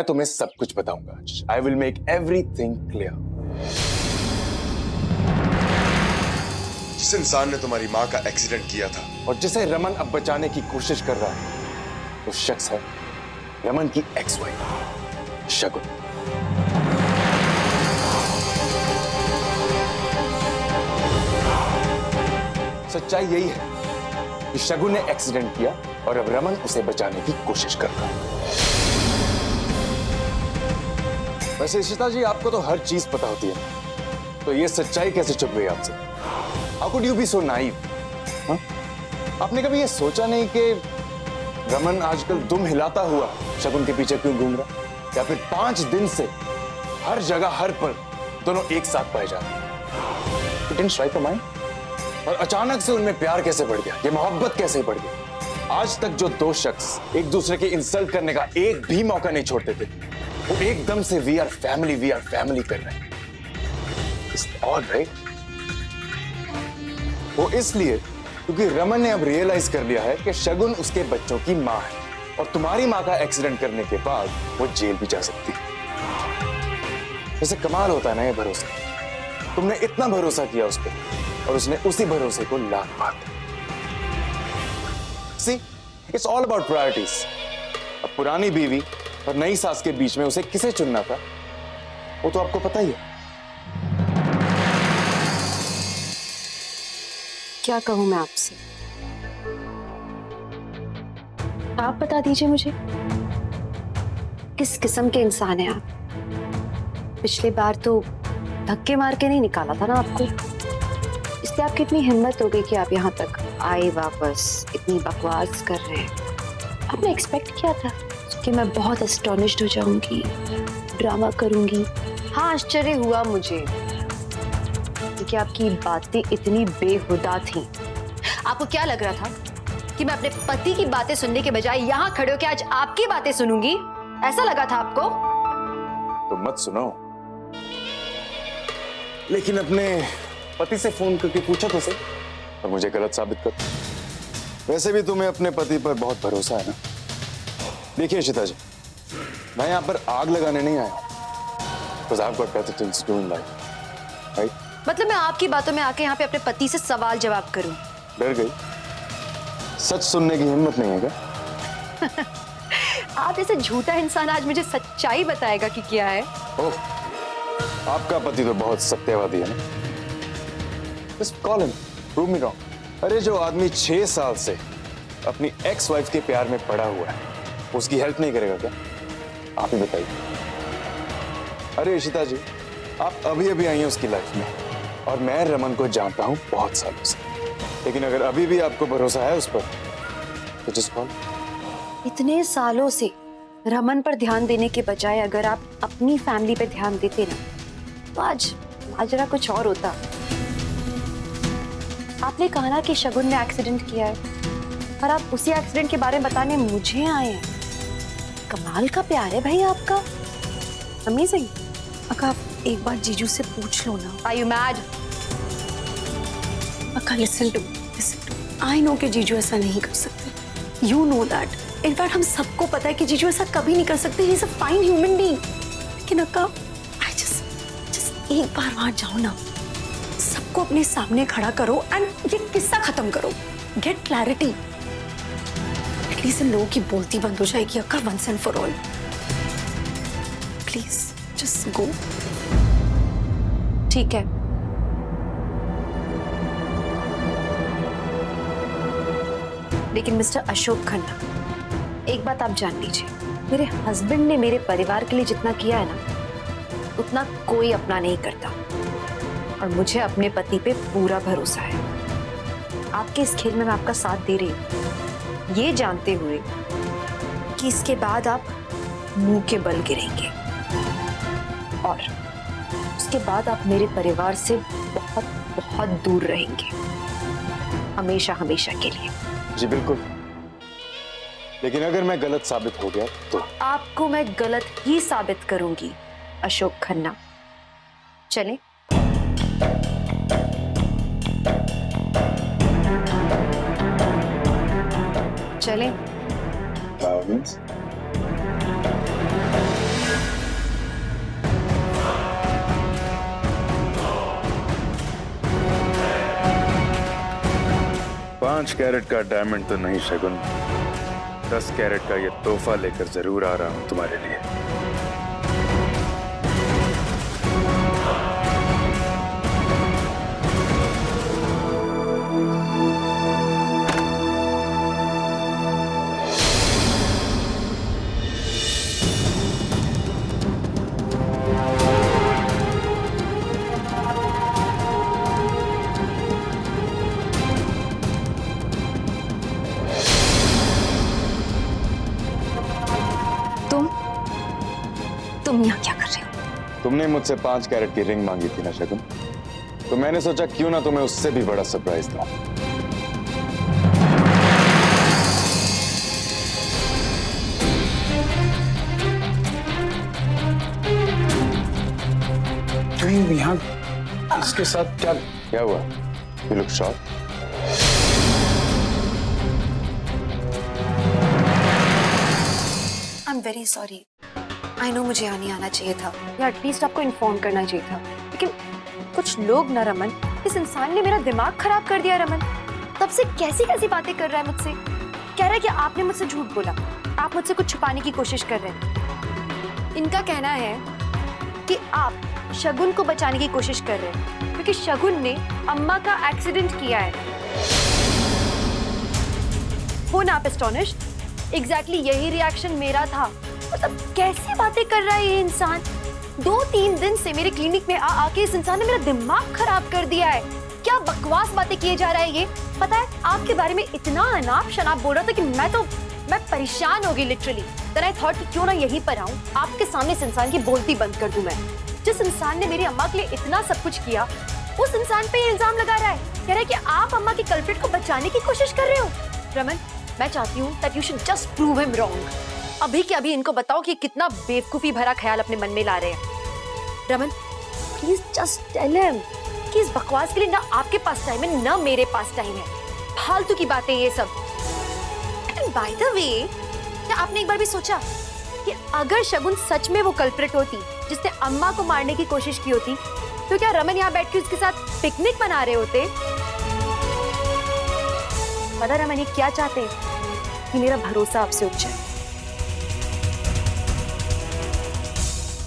मैं तुम्हें सब कुछ बताऊंगा आज। I will make everything clear. जिस इंसान ने तुम्हारी माँ का एक्सीडेंट किया था और जिसे रमन अब बचाने की कोशिश कर रहा है, वो शख्स है रमन की एक्स वाइफ शगुन। सच्चाई यही है कि शगुन ने एक्सीडेंट किया और अब रमन उसे बचाने की कोशिश कर रहा है। वैसे इशिता जी, आपको तो हर चीज पता होती है, तो ये सच्चाई कैसे छुप गई आपसे? How could you be so naive? हाँ? आपने कभी ये सोचा नहीं कि रमन आजकल दुम हिलाता हुआ शगुन के पीछे क्यों घूम रहा, या फिर 5 दिन से हर जगह हर पल दोनों एक साथ पाए जा रहे हैं? It didn't strike a mind? और अचानक से उनमें प्यार कैसे बढ़ गया, ये मोहब्बत कैसे बढ़ गई? आज तक जो दो शख्स एक दूसरे की इंसल्ट करने का एक भी मौका नहीं छोड़ते थे, वो एकदम से वी आर फैमिली कर रहे हैं। It's odd, right? वो इसलिए क्योंकि रमन ने अब रियलाइज कर लिया है कि शगुन उसके बच्चों की माँ है, और तुम्हारी माँ का एक्सीडेंट करने के बाद वो जेल भी जा सकती है। वैसे कमाल होता है ना ये भरोसा। तुमने इतना भरोसा किया उस पर और उसने उसी भरोसे को लात मार दिया। See, it's all about priorities. अब पुरानी बीवी और नई सास के बीच में उसे किसे चुनना था, वो तो आपको पता ही है। क्या कहूं मैं आपसे? आप बता दीजिए मुझे, किस किस्म के इंसान हैं आप? पिछली बार तो धक्के मार के नहीं निकाला था ना आपको, इसलिए आपकी इतनी हिम्मत हो गई कि आप यहाँ तक आए वापस, इतनी बकवास कर रहे हैं। आपने एक्सपेक्ट किया था कि मैं बहुत एस्टोनिश्ड हो जाऊंगी, ड्रामा करूंगी? हाँ, आश्चर्य हुआ मुझे कि आपकी बातें इतनी बेहुदा थीं। आपको क्या लग रहा था कि मैं अपने पति की बातें सुनने के बजाय यहाँ खड़े होकर आज आपकी बातें सुनूंगी? ऐसा लगा था आपको? तो मत सुनो, लेकिन अपने पति से फोन करके पूछा तो सही और मुझे गलत साबित कर। वैसे भी तुम्हें अपने पति पर बहुत भरोसा है ना। देखिए इशिता जी, मैं यहाँ पर आग लगाने नहीं आया, because I've got better things to do in life, right? मतलब मैं आपकी बातों में आके यहाँ पे अपने पति से सवाल जवाब करूं? डर गई? सच सुनने की हिम्मत नहीं है क्या? आप जैसे झूठा इंसान आज मुझे सच्चाई बताएगा कि क्या है? ओह, आपका पति तो बहुत सत्यवादी है ना। Just call him, prove me wrong. अरे जो आदमी 6 साल से अपनी एक्स वाइफ के प्यार में पड़ा हुआ है, उसकी हेल्प नहीं करेगा क्या? आप ही बताइए। अरे इशिता जी, आप अभी अभी आई हैं उसकी लाइफ में, और मैं रमन को जानता हूं बहुत सालों से, लेकिन अगर अभी भी आपको भरोसा है उस पर, तो जस्ट कॉल। इतने सालों से रमन पर ध्यान देने के बजाय अगर आप अपनी फैमिली पे ध्यान देते ना, तो आज माजरा कुछ और होता। आपने कहा ना कि शगुन ने एक्सीडेंट किया है, और आप उसी एक्सीडेंट के बारे में बताने मुझे आए हैं। कमाल का प्यार है भाई आपका, अमेजिंग। अक्का, आप एक बार जीजू से पूछ लो ना। Are you mad? अक्का, लिसन टू। आई नो कि जीजू ऐसा नहीं कर सकते। You know that. इनफैक्ट हम सबको पता है कि जीजू ऐसा कभी नहीं कर सकते। He is a fine human being. लेकिन अक्का, आई जस्ट एक बार वहां जाओ ना, सबको अपने सामने खड़ा करो एंड ये किस्सा खत्म करो। Get clarity. एटलीस्ट इन लोगों की बोलती बंद हो जाएगी अक्का, once and for all. Please just go. ठीक है, लेकिन मिस्टर अशोक खन्ना, एक बात आप जान लीजिए, मेरे हस्बैंड ने मेरे परिवार के लिए जितना किया है ना, उतना कोई अपना नहीं करता, और मुझे अपने पति पे पूरा भरोसा है। आपके इस खेल में मैं आपका साथ दे रही हूँ, ये जानते हुए कि इसके बाद आप मुंह के बल गिरेंगे, और उसके बाद आप मेरे परिवार से बहुत बहुत दूर रहेंगे, हमेशा हमेशा के लिए। जी बिल्कुल, लेकिन अगर मैं गलत साबित हो गया तो? आपको मैं गलत ही साबित करूंगी अशोक खन्ना। चलें? चलें? 5 कैरेट का डायमंड तो नहीं शगुन, 10 कैरेट का ये तोहफा लेकर जरूर आ रहा हूं तुम्हारे लिए। तुम यहाँ क्या कर रहे हो? तुमने मुझसे 5 कैरेट की रिंग मांगी थी ना शगुन, तो मैंने सोचा क्यों ना तुम्हें उससे भी बड़ा सरप्राइज दूं। तुम यहाँ इसके साथ क्या हुआ? You look shocked. I am very sorry. I know मुझे यहाँ नहीं आना चाहिए था, या एटलीस्ट आपको इन्फॉर्म करना चाहिए था, लेकिन कुछ लोग ना रमन, इस इंसान ने मेरा दिमाग खराब कर दिया। रमन तब से कैसी कैसी बातें कर रहा है मुझसे, कह रहा है कि आपने मुझसे झूठ बोला, आप मुझसे कुछ छुपाने की कोशिश कर रहे हैं। इनका कहना है कि आप शगुन को बचाने की कोशिश कर रहे हैं क्योंकि शगुन ने अम्मा का एक्सीडेंट किया है। हो ना आप एस्टोनिश्ड? एग्जैक्टली यही रिएक्शन मेरा था। मतलब कैसी बातें कर रहा है ये इंसान। 2-3 दिन से मेरे क्लिनिक में आके इस इंसान ने मेरा दिमाग खराब कर दिया है। क्या बकवास बातें किए जा रहा है ये। पता है आपके बारे में इतना अनाप शनाप बोल रहा था कि मैं परेशान हो गई लिटरली। देन आई थॉट कि क्यों ना यहीं पर आऊं, आपके सामने इस इंसान की बोलती बंद कर दूं मैं। जिस इंसान ने मेरी अम्मा के लिए इतना सब कुछ किया, उस इंसान पे ये इल्जाम लगा रहा है, कह रहा है कि आप अम्मा के कल्प्रिट को बचाने की कोशिश कर रहे हो। रमन मैं चाहती हूँ that you should just prove him wrong. अभी के अभी इनको बताओ कि कितना बेवकूफी भरा ख्याल अपने मन में ला रहे हैं। Raman please just tell him कि इस बकवास के लिए ना आपके पास टाइम है ना मेरे पास टाइम है। फालतू की बातें ये सब। एंड बाय द वे, क्या आपने एक बार भी सोचा कि अगर शगुन सच में वो कल्प्रिट होती जिसने अम्मा को मारने की कोशिश की होती, तो क्या रमन यहाँ बैठ के उसके साथ पिकनिक मना रहे होते? पता रमन ये क्या चाहते हैं कि मेरा भरोसा आपसे उठ जाए,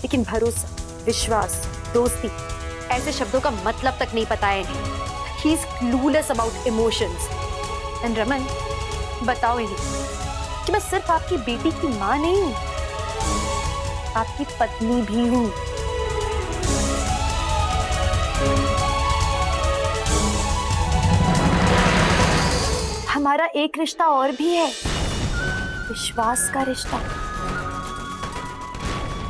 लेकिन भरोसा, विश्वास, दोस्ती ऐसे शब्दों का मतलब तक नहीं पता है इन्हें। He is clueless about emotions. And Raman बताओ इन्हें कि मैं सिर्फ आपकी बेटी की माँ नहीं हूँ, आपकी पत्नी भी हूँ। हमारा एक रिश्ता और भी है, विश्वास का रिश्ता।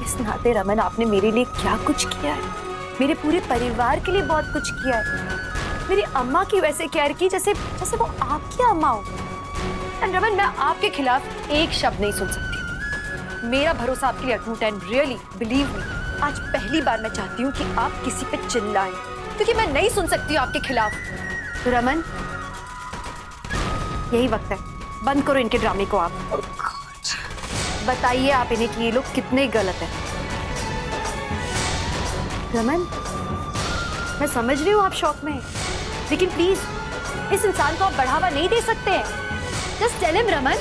इस नाते रमन आपने मेरे लिए क्या कुछ किया है, मेरे पूरे परिवार के लिए बहुत कुछ किया है। मेरी अम्मा की वैसे केयर की जैसे वो आपकी अम्मा हो। एंड रमन मैं आपके खिलाफ एक शब्द नहीं सुन सकती। मेरा भरोसा आपके लिए अटूट है। एंड रियली बिलीव मी, आज पहली बार मैं चाहती हूँ कि आप किसी पे चिल्लाएं, क्योंकि मैं नहीं सुन सकती हूँ आपके खिलाफ। रमन यही वक्त है, बंद करो इनके ड्रामे को। आप बताइए आप इन्हें कि ये लोग कितने गलत हैं। रमन मैं समझ रही हूँ आप शौक में हैं, लेकिन प्लीज इस इंसान को आप बढ़ावा नहीं दे सकते हैं। Just tell him Raman.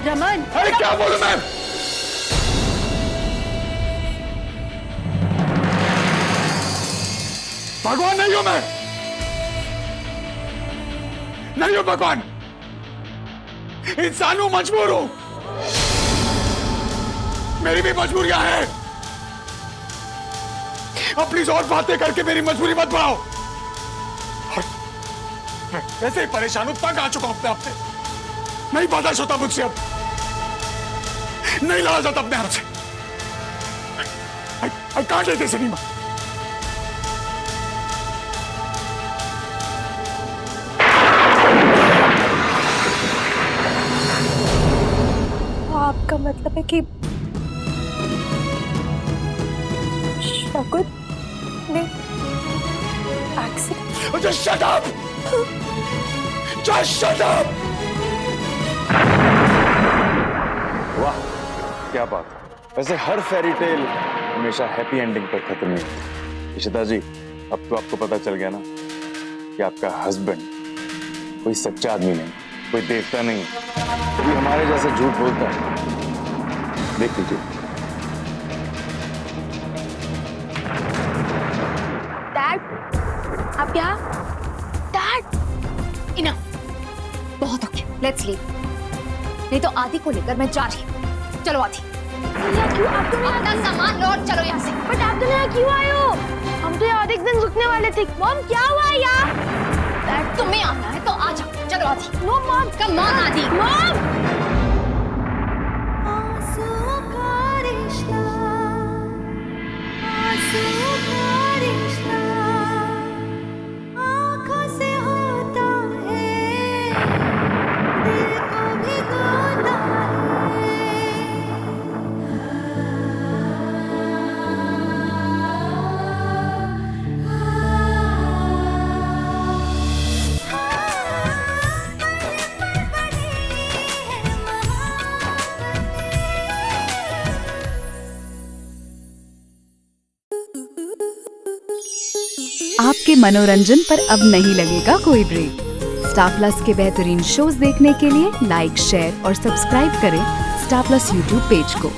Raman अरे क्या बोलूं मैं? भगवान नहीं हूं मैं, नहीं हूं भगवान, इंसान हूं, मजबूर हूं। मेरी भी मजबूरियां हैं। अब प्लीज और बातें करके मेरी मजबूरी मत बढ़ाओ। और मैं वैसे ही परेशान हूं, तंग आ चुका हूं अपने आप से। नहीं बर्दाश्त होता मुझसे, अब नहीं लड़ा जाता अपने आप से। I can't take this anymore. आपका मतलब है कि शगुन ने accident? Just shut up! Just shut up! वाह क्या बात है। वैसे हर फेरी टेल हमेशा हैप्पी एंडिंग पर खत्म नहीं होती। इशिता जी अब तो आपको पता चल गया ना कि आपका हस्बैंड कोई सच्चा आदमी नहीं, कोई देवता नहीं, कोई हमारे जैसे झूठ बोलता है। देख लीजिए। डैड, आप यहाँ? डैड, इनफ, बहुत हो गया, लेट्स लीव। नहीं तो आदि को लेकर मैं जा रही हूँ। चलो आदि। क्यों? आप तो अपना सामान लो और चलो यहाँ से। बट आप तो यहाँ क्यों आए हो? हम तो यहाँ एक दिन रुकने वाले थे। मॉम क्या हुआ यार? डैड तुम्हें आना है तो आ जाओ। चलो आदि। नो मॉम, कम ऑन आदि। मॉम। आपके मनोरंजन पर अब नहीं लगेगा कोई ब्रेक। स्टार प्लस के बेहतरीन शोज देखने के लिए लाइक, शेयर और सब्सक्राइब करें स्टार प्लस यूट्यूब पेज को।